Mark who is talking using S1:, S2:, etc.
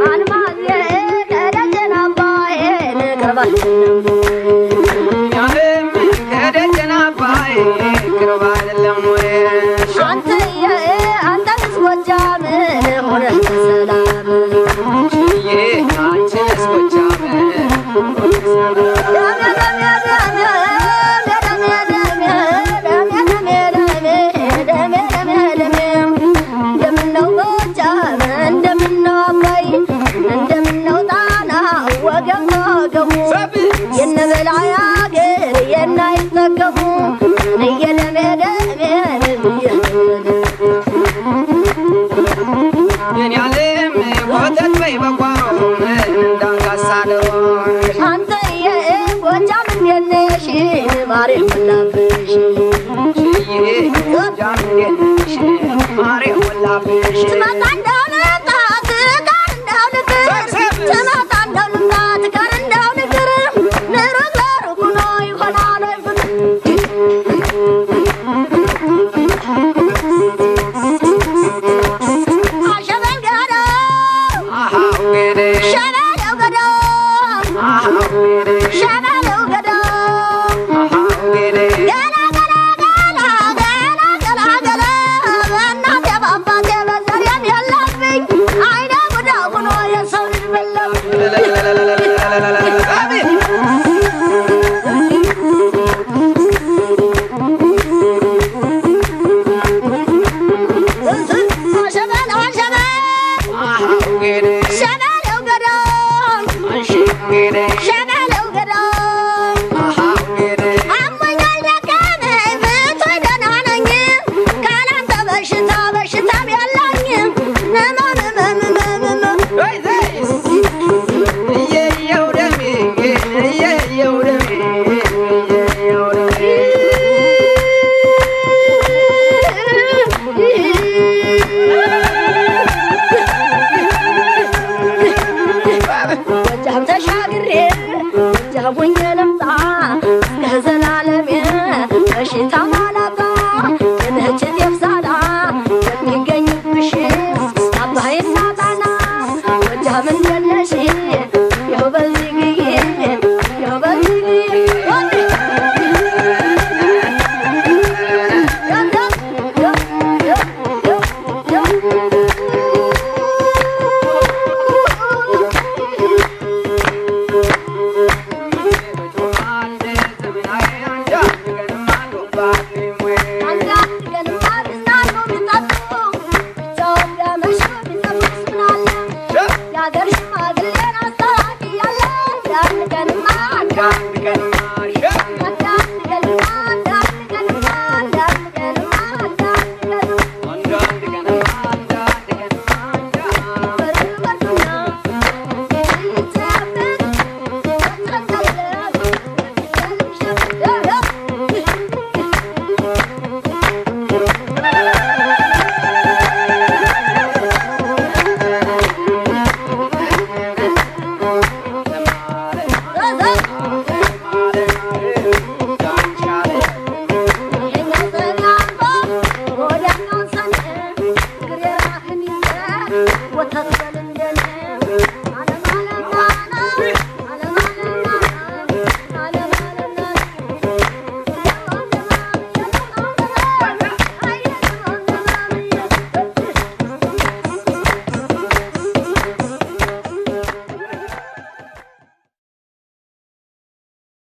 S1: አልማዜ ከደጀን አባዬ ቅርባል
S2: ያለም ከደጀን አባዬ ቅርብ አይደለም ወይ
S1: አንተንስ ጎጃም ሆነህ ሰላም
S2: አንቺንስ ጎጃም
S1: ማሬ ወላብሽ
S2: ማሬ ወላብሽ
S1: ትመጣ እንደው ልምጣት ጋር እንደው ንግር ትመጣ እንደው ልምጣት ጋር እንደው ንግር ንሩቅ ለሩቅ ሆኖ ይሆናል ወይ ፍቅር አሸበል ገደው ሸበለው ገደው ሸበለው ገደው
S3: What